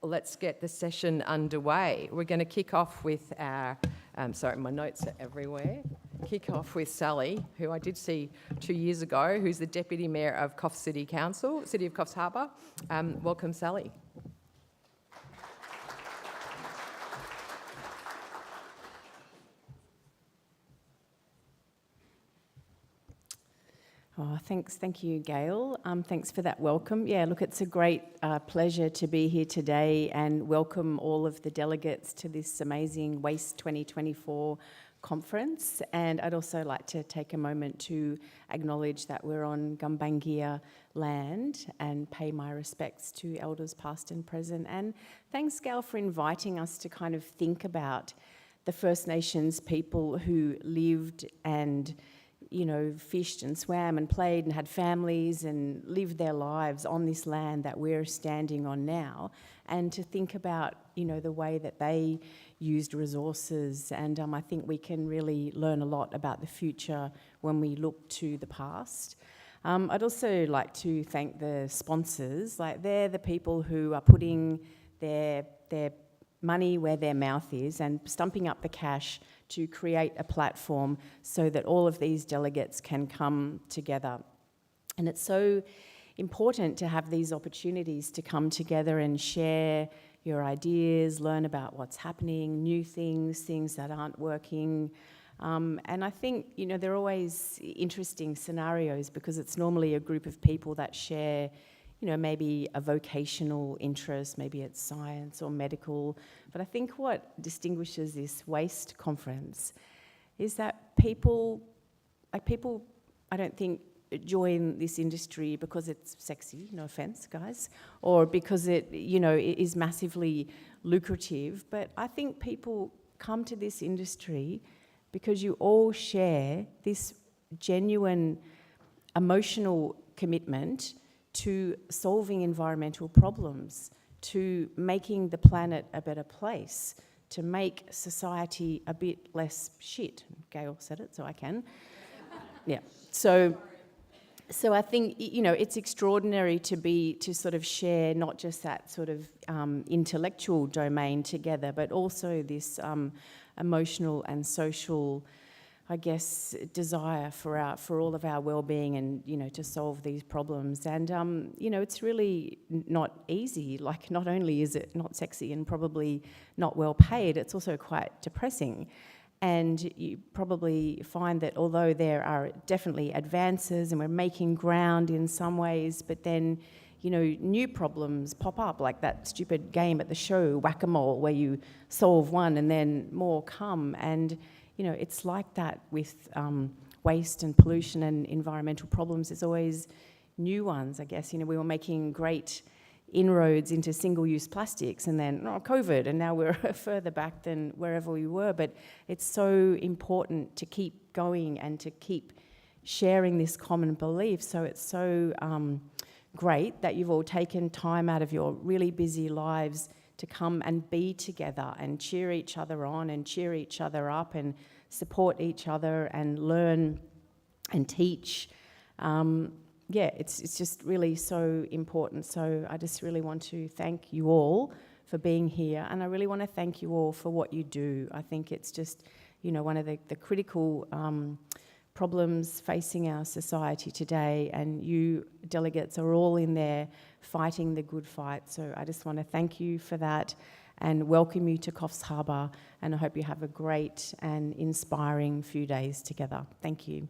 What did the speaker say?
let's get the session underway. We're going to kick off with our, sorry, my notes are everywhere. Kick off with Sally, who I did see 2 years ago, who's the Deputy Mayor of Coffs City Council, City of Coffs Harbour. Welcome, Sally. Oh, thanks. Thank you, Gail. Thanks for that welcome. Yeah, look, it's a great pleasure to be here today and welcome all of the delegates to this amazing Waste 2024 conference. And I'd also like to take a moment to acknowledge that we're on Gumbaynggirr land and pay my respects to elders past and present. And thanks, Gail, for inviting us to kind of think about the First Nations people who lived and fished and swam and played and had families and lived their lives on this land that we're standing on now, and to think about, the way that they used resources. And I think we can really learn a lot about the future when we look to the past. I'd also like to thank the sponsors. Like, they're the people who are putting their money where their mouth is and stumping up the cash to create a platform so that all of these delegates can come together. And it's so important to have these opportunities to come together and share your ideas, learn about what's happening, new things that aren't working. And I think, they're always interesting scenarios because it's normally a group of people that share maybe a vocational interest, maybe it's science or medical. But I think what distinguishes this waste conference is that people, I don't think, join this industry because it's sexy, no offense, guys, or because it is massively lucrative. But I think people come to this industry because you all share this genuine emotional commitment to solving environmental problems, to making the planet a better place, to make society a bit less shit. Gail said it, so I can. Yeah. So I think, it's extraordinary to sort of share not just that sort of intellectual domain together, but also this emotional and social, I guess, desire for all of our well-being and, to solve these problems. And, it's really not easy. Like, not only is it not sexy and probably not well paid, it's also quite depressing. And you probably find that although there are definitely advances and we're making ground in some ways, but then, new problems pop up, like that stupid game at the show, Whack-A-Mole, where you solve one and then more come. And it's like that with waste and pollution and environmental problems. There's always new ones, I guess. We were making great inroads into single-use plastics and then COVID, and now we're further back than wherever we were. But it's so important to keep going and to keep sharing this common belief. So it's so great that you've all taken time out of your really busy lives to come and be together and cheer each other on and cheer each other up and support each other and learn and teach. It's just really so important. So I just really want to thank you all for being here, and I really want to thank you all for what you do. I think it's just, one of the critical problems facing our society today, and you delegates are all in there fighting the good fight. So I just want to thank you for that and welcome you to Coffs Harbour, and I hope you have a great and inspiring few days together. Thank you.